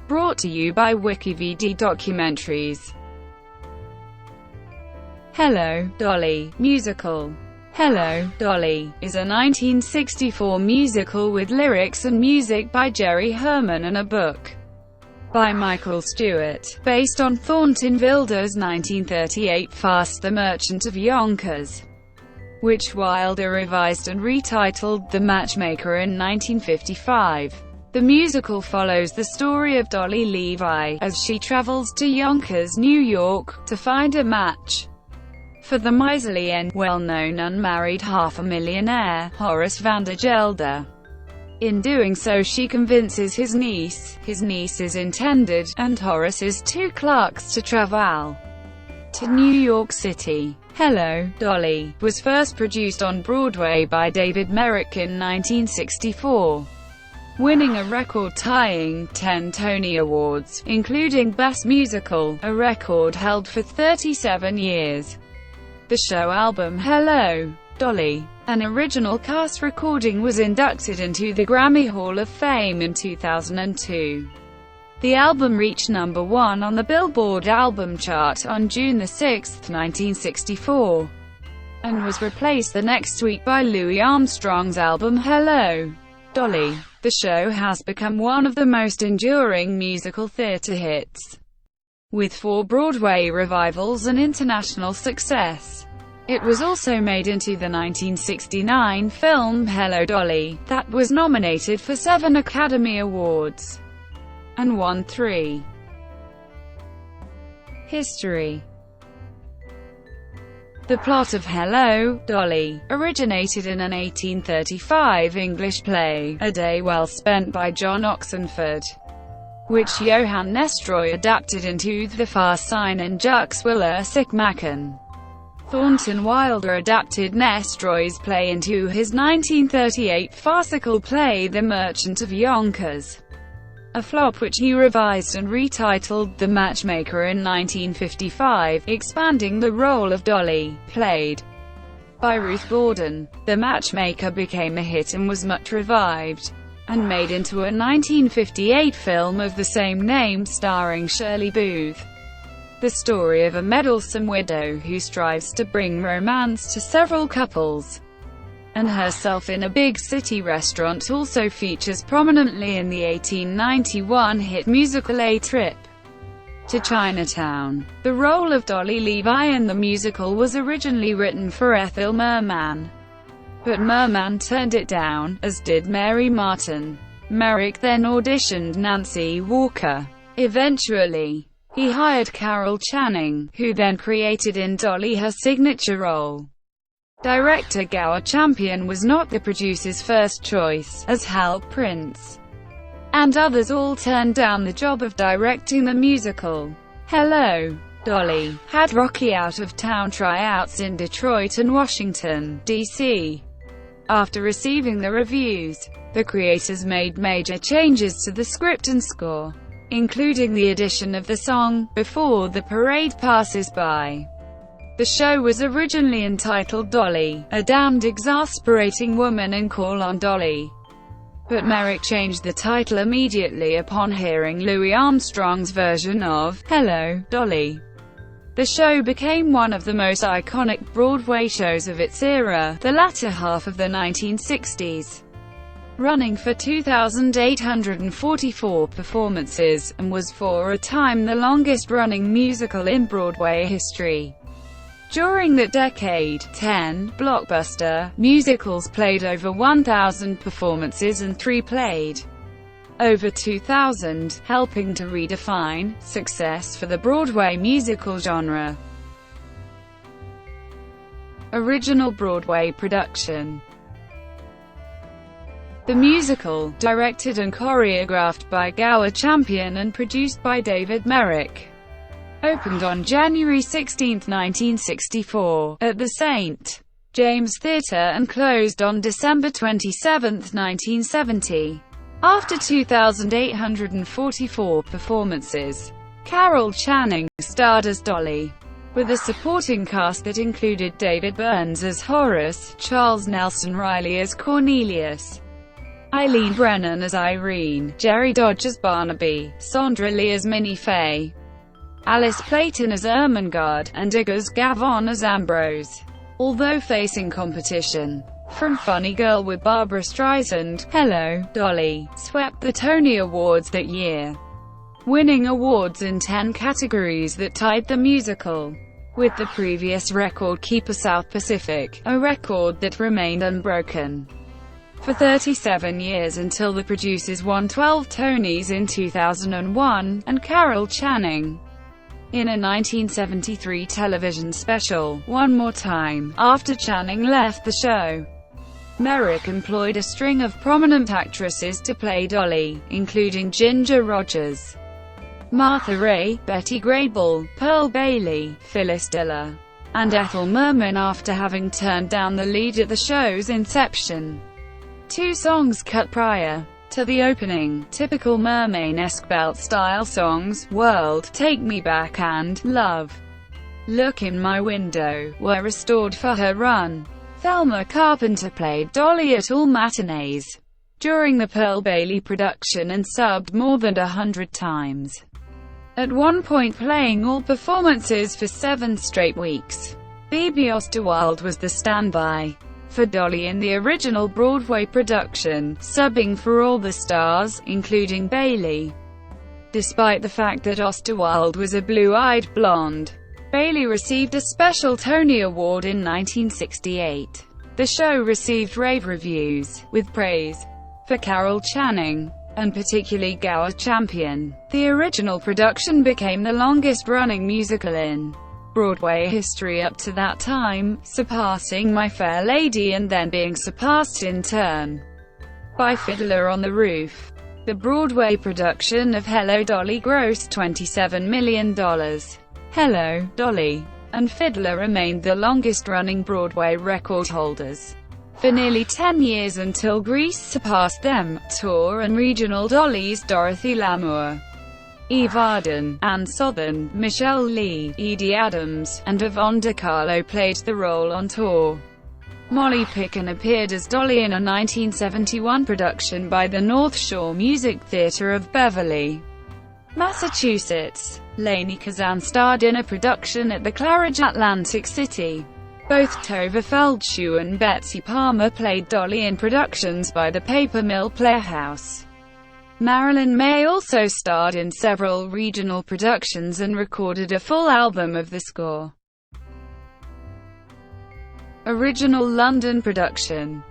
Brought to you by WikiVidi Documentaries. Hello, Dolly, musical. Hello, Dolly is a 1964 musical with lyrics and music by Jerry Herman and a book by Michael Stewart, based on Thornton Wilder's 1938 farce The Merchant of Yonkers, which Wilder revised and retitled The Matchmaker in 1955. The musical follows the story of Dolly Levi, as she travels to Yonkers, New York, to find a match for the miserly and well-known unmarried half-a-millionaire, Horace Vandergelder. In doing so she convinces his niece's intended, and Horace's two clerks to travel to New York City. Hello, Dolly was first produced on Broadway by David Merrick in 1964. Winning a record-tying 10 Tony Awards, including Best Musical, a record held for 37 years. The show album Hello, Dolly, an original cast recording, was inducted into the Grammy Hall of Fame in 2002. The album reached number 1 on the Billboard album chart on June 6, 1964, and was replaced the next week by Louis Armstrong's album Hello, Dolly. The show has become one of the most enduring musical theater hits, with 4 Broadway revivals and international success. It was also made into the 1969 film Hello, Dolly, that was nominated for 7 Academy Awards and won 3. History. The plot of Hello, Dolly originated in an 1835 English play, A Day Well Spent by John Oxenford, which Johann Nestroy adapted into the farce Ein Jux Wille sich machen. Thornton Wilder adapted Nestroy's play into his 1938 farcical play The Merchant of Yonkers, a flop which he revised and retitled The Matchmaker in 1955, expanding the role of Dolly, played by Ruth Gordon. The Matchmaker became a hit and was much revived and made into a 1958 film of the same name starring Shirley Booth. The story of a meddlesome widow who strives to bring romance to several couples and herself in a big city restaurant also features prominently in the 1891 hit musical A Trip to Chinatown. The role of Dolly Levi in the musical was originally written for Ethel Merman, but Merman turned it down, as did Mary Martin. Merrick then auditioned Nancy Walker. Eventually, he hired Carol Channing, who then created in Dolly her signature role. Director Gower Champion was not the producer's first choice, as Hal Prince and others all turned down the job of directing the musical. Hello, Dolly had rocky out-of-town tryouts in Detroit and Washington, D.C. After receiving the reviews, the creators made major changes to the script and score, including the addition of the song, Before the Parade Passes By. The show was originally entitled Dolly, a Damned Exasperating Woman and Call on Dolly, but Merrick changed the title immediately upon hearing Louis Armstrong's version of Hello, Dolly. The show became one of the most iconic Broadway shows of its era, the latter half of the 1960s, running for 2,844 performances, and was for a time the longest-running musical in Broadway history. During that decade, 10 blockbuster musicals played over 1,000 performances and 3 played over 2,000, helping to redefine success for the Broadway musical genre. Original Broadway production. The musical, directed and choreographed by Gower Champion and produced by David Merrick, opened on January 16, 1964, at the St. James Theatre and closed on December 27, 1970. After 2,844 performances, Carol Channing starred as Dolly, with a supporting cast that included David Burns as Horace, Charles Nelson Riley as Cornelius, Eileen Brennan as Irene, Jerry Dodge as Barnaby, Sondra Lee as Minnie Fay, Alice Playton as Ermengarde, and Iggers Gavon as Ambrose. Although facing competition from Funny Girl with Barbra Streisand, Hello, Dolly swept the Tony Awards that year, winning awards in 10 categories that tied the musical with the previous record keeper South Pacific, a record that remained unbroken for 37 years until the producers won 12 Tonys in 2001, and Carol Channing, in a 1973 television special, One More Time, after Channing left the show. Merrick employed a string of prominent actresses to play Dolly, including Ginger Rogers, Martha Ray, Betty Grable, Pearl Bailey, Phyllis Diller, and Ethel Merman after having turned down the lead at the show's inception. 2 songs cut prior to the opening, typical Mermaid-esque belt-style songs, World, Take Me Back and Love, Look in My Window, were restored for her run. Thelma Carpenter played Dolly at all matinees during the Pearl Bailey production and subbed more than 100 times, at one point playing all performances for 7 straight weeks. Phoebe Osterwald was the standby for Dolly in the original Broadway production, subbing for all the stars, including Bailey. Despite the fact that Osterwald was a blue-eyed blonde, Bailey received a special Tony Award in 1968. The show received rave reviews, with praise for Carol Channing, and particularly Gower Champion. The original production became the longest-running musical in Broadway history up to that time, surpassing My Fair Lady and then being surpassed in turn by Fiddler on the Roof. The Broadway production of Hello, Dolly grossed $27 million. Hello, Dolly and Fiddler remained the longest-running Broadway record holders for nearly 10 years until Grease surpassed them. Tour and regional Dollys Dorothy Lamour, Eve Arden, Ann Sothern, Michelle Lee, Edie Adams, and Yvonne DiCarlo played the role on tour. Molly Picon appeared as Dolly in a 1971 production by the North Shore Music Theatre of Beverly, Massachusetts. Lainey Kazan starred in a production at the Claridge Atlantic City. Both Tova Feldshuh and Betsy Palmer played Dolly in productions by the Paper Mill Playhouse. Marilyn May also starred in several regional productions and recorded a full album of the score. Original London production.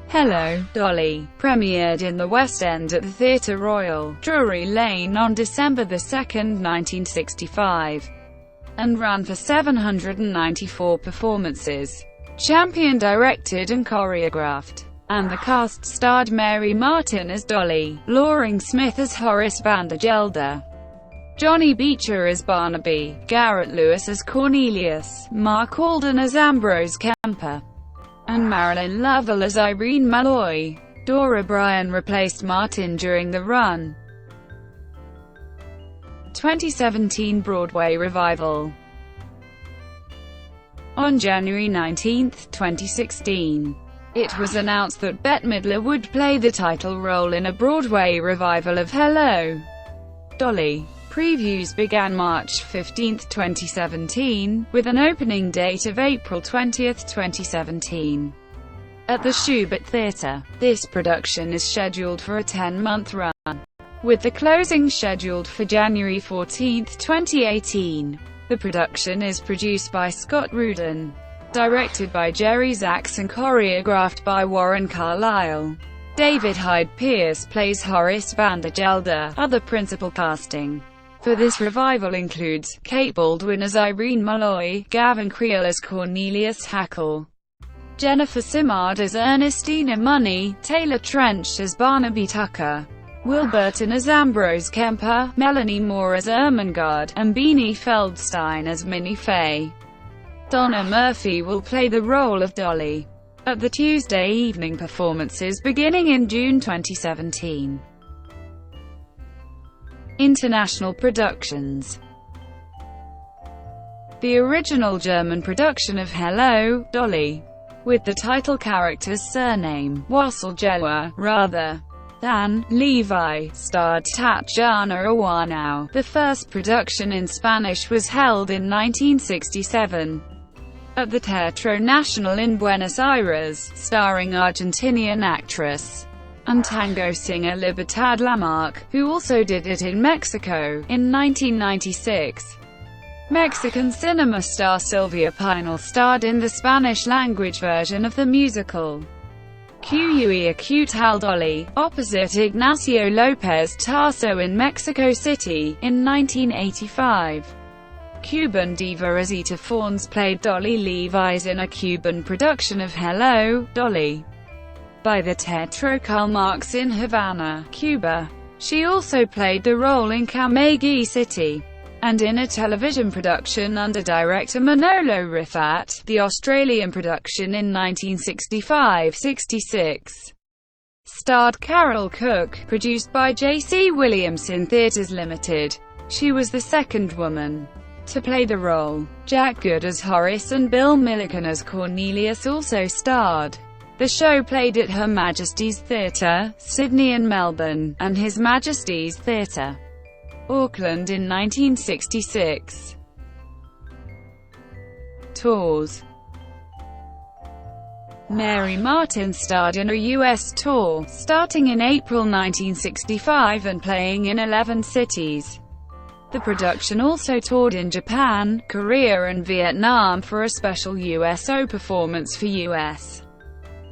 Hello, Dolly premiered in the West End at the Theatre Royal, Drury Lane on December 2, 1965, and ran for 794 performances. Champion directed and choreographed, and the cast starred Mary Martin as Dolly, Loring Smith as Horace van der Gelder, Johnny Beecher as Barnaby, Garrett Lewis as Cornelius, Mark Alden as Ambrose Kemper, and Marilyn Lovell as Irene Malloy. Dora Bryan replaced Martin during the run. 2017 Broadway Revival. On January 19, 2016, it was announced that Bette Midler would play the title role in a Broadway revival of Hello, Dolly. Previews began March 15, 2017, with an opening date of April 20, 2017, at the Shubert Theatre. This production is scheduled for a 10-month run, with the closing scheduled for January 14, 2018. The production is produced by Scott Rudin, directed by Jerry Zaks and choreographed by Warren Carlyle. David Hyde Pierce plays Horace van der Gelder. Other principal casting for this revival includes Kate Baldwin as Irene Malloy, Gavin Creel as Cornelius Hackle, Jennifer Simard as Ernestina Money, Taylor Trench as Barnaby Tucker, Will Burton as Ambrose Kemper, Melanie Moore as Ermengarde, and Beanie Feldstein as Minnie Fay. Donna Murphy will play the role of Dolly at the Tuesday evening performances beginning in June 2017. International productions. The original German production of Hello, Dolly with the title character's surname, Wasiljewa, rather than Levi, starred Tatjana Awanau. The first production in Spanish was held in 1967 at the Teatro Nacional in Buenos Aires, starring Argentinian actress and tango singer Libertad Lamarque, who also did it in Mexico, in 1996. Mexican cinema star Silvia Pinal starred in the Spanish-language version of the musical Cuy Acute al Dolly, opposite Ignacio López Tarso in Mexico City, in 1985. Cuban diva Rosita Fornes played Dolly Levi's in a Cuban production of Hello, Dolly by the Teatro Karl Marx in Havana, Cuba. She also played the role in Camagüey City, and in a television production under director Manolo Rifat, the Australian production in 1965-66. Starred Carol Cook, produced by J.C. Williamson Theatres Limited. She was the second woman to play the role. Jack Good as Horace and Bill Milliken as Cornelius also starred. The show played at Her Majesty's Theatre, Sydney and Melbourne, and His Majesty's Theatre, Auckland in 1966. Tours. Mary Martin starred in a U.S. tour, starting in April 1965 and playing in 11 cities. The production also toured in Japan, Korea and Vietnam for a special USO performance for U.S.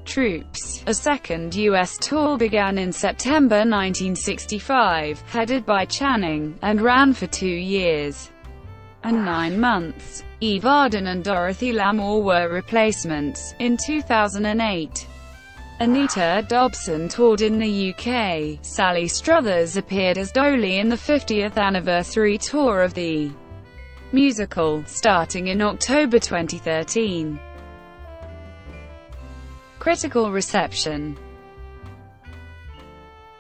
troops. A second U.S. tour began in September 1965, headed by Channing, and ran for 2 years and 9 months. Eve Arden and Dorothy Lamour were replacements. In 2008, Anita Dobson toured in the UK. Sally Struthers appeared as Dolly in the 50th anniversary tour of the musical, starting in October 2013. Critical reception.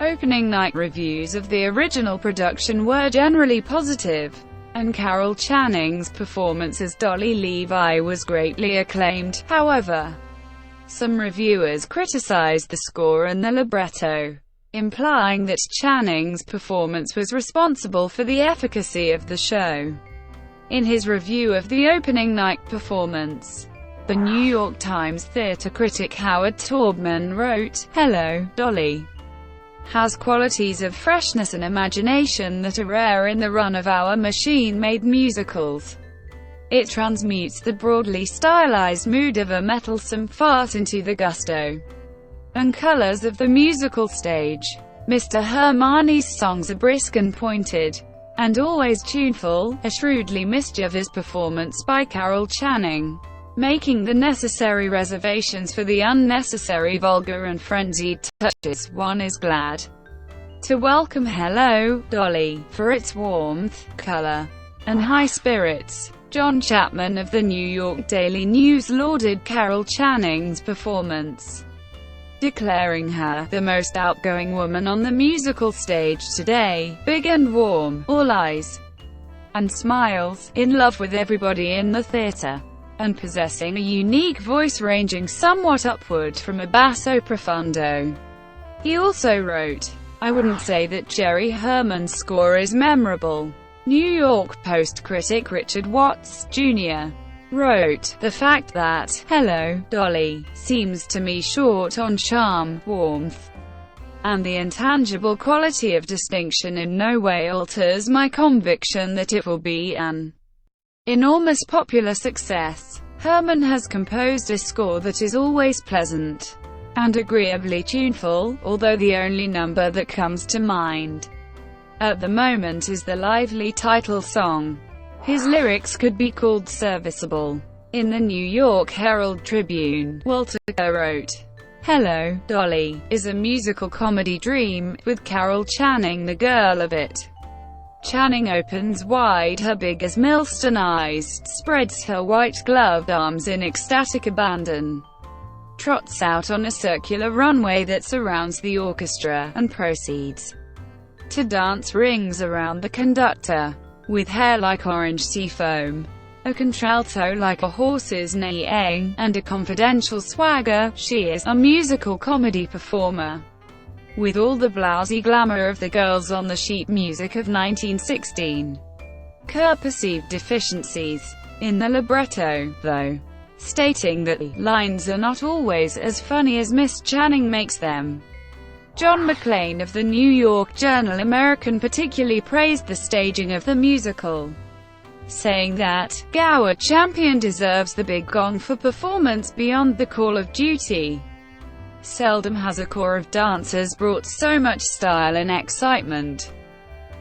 Opening night reviews of the original production were generally positive, and Carol Channing's performance as Dolly Levi was greatly acclaimed. However, some reviewers criticized the score and the libretto, implying that Channing's performance was responsible for the efficacy of the show. In his review of the opening night performance, the New York Times theater critic Howard Taubman wrote, "Hello, Dolly has qualities of freshness and imagination that are rare in the run-of-our machine-made musicals. It transmutes the broadly stylized mood of a mettlesome farce into the gusto and colors of the musical stage. Mr. Hermani's songs are brisk and pointed, and always tuneful, a shrewdly mischievous performance by Carol Channing, making the necessary reservations for the unnecessary vulgar and frenzied touches. One is glad to welcome Hello, Dolly, for its warmth, color, and high spirits." John Chapman of the New York Daily News lauded Carol Channing's performance, declaring her the most outgoing woman on the musical stage today, big and warm, all eyes and smiles, in love with everybody in the theater, and possessing a unique voice ranging somewhat upward from a basso profundo. He also wrote, "I wouldn't say that Jerry Herman's score is memorable." New York Post critic Richard Watts, Jr. wrote, "The fact that Hello, Dolly seems to me short on charm, warmth, and the intangible quality of distinction in no way alters my conviction that it will be an enormous popular success." Herman has composed a score that is always pleasant and agreeably tuneful, although the only number that comes to mind at the moment is the lively title song. His lyrics could be called serviceable. In the New York Herald Tribune, Walter wrote, "Hello, Dolly is a musical comedy dream, with Carol Channing the girl of it. Channing opens wide her big as millstone eyes, spreads her white-gloved arms in ecstatic abandon, trots out on a circular runway that surrounds the orchestra, and proceeds to dance rings around the conductor, with hair like orange sea foam. a contralto like a horse's neighing, and a confidential swagger. She is a musical comedy performer, with all the blousy glamour of the girls on the sheet music of 1916. Kerr perceived deficiencies in the libretto, though, stating that the lines are not always as funny as Miss Channing makes them. John McClane of the New York Journal-American particularly praised the staging of the musical, saying that Gower Champion deserves the big gong for performance beyond the call of duty. Seldom has a corps of dancers brought so much style and excitement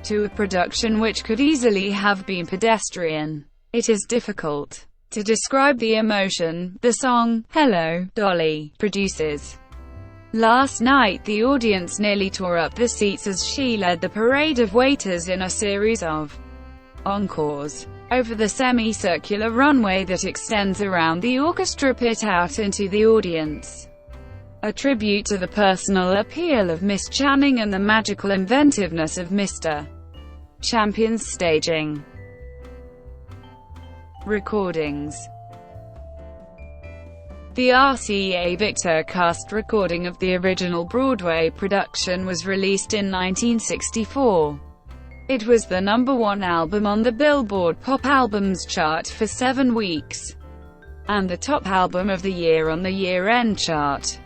to a production which could easily have been pedestrian. It is difficult to describe the emotion the song, "Hello, Dolly," produces. Last night the audience nearly tore up the seats as she led the parade of waiters in a series of encores over the semi-circular runway that extends around the orchestra pit out into the audience. A tribute to the personal appeal of Miss Channing and the magical inventiveness of Mr. Champion's staging. Recordings. The RCA Victor cast recording of the original Broadway production was released in 1964. It was the #1 album on the Billboard Pop Albums chart for 7 weeks, and the top album of the year on the year-end chart.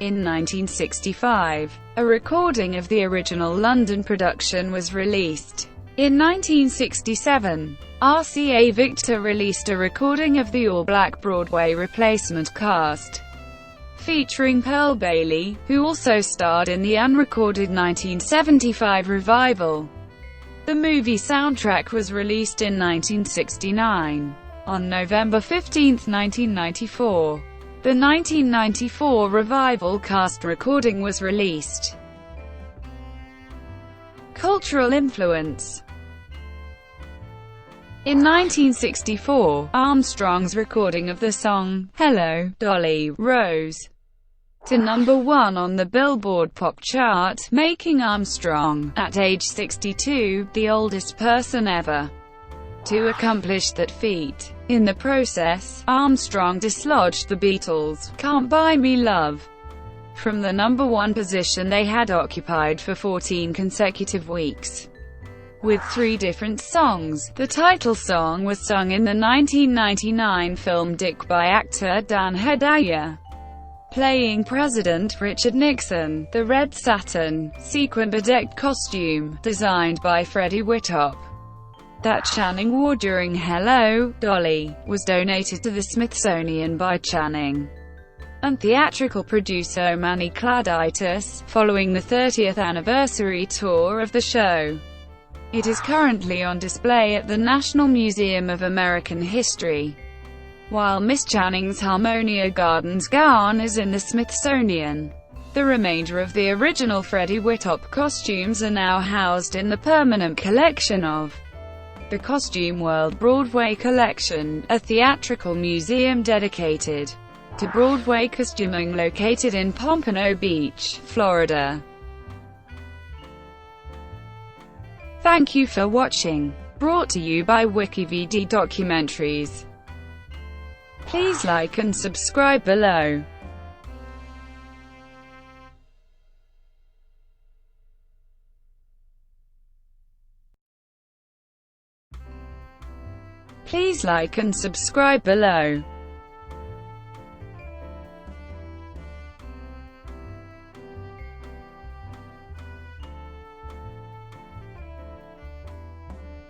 In 1965, a recording of the original London production was released. In 1967, RCA Victor released a recording of the all-black Broadway replacement cast, featuring Pearl Bailey, who also starred in the unrecorded 1975 revival. The movie soundtrack was released in 1969. On November 15, 1994, the 1994 revival cast recording was released. Cultural influence. In 1964, Armstrong's recording of the song, "Hello, Dolly," rose to #1 on the Billboard Pop chart, making Armstrong, at age 62, the oldest person ever to accomplish that feat. In the process, Armstrong dislodged the Beatles' "Can't Buy Me Love" from the #1 position they had occupied for 14 consecutive weeks. With 3 different songs, the title song was sung in the 1999 film Dick by actor Dan Hedaya, playing President Richard Nixon. The red satin, sequin-bedecked costume, designed by Freddie Whitop, that Channing wore during "Hello, Dolly," was donated to the Smithsonian by Channing and theatrical producer Manny Claditis, following the 30th anniversary tour of the show. It is currently on display at the National Museum of American History, while Miss Channing's Harmonia Gardens gown is in the Smithsonian. The remainder of the original Freddie Whitop costumes are now housed in the permanent collection of the Costume World Broadway Collection, a theatrical museum dedicated to Broadway costuming located in Pompano Beach, Florida. Thank you for watching. Brought to you by WikiVidi Documentaries. Please like and subscribe below. Please like and subscribe below.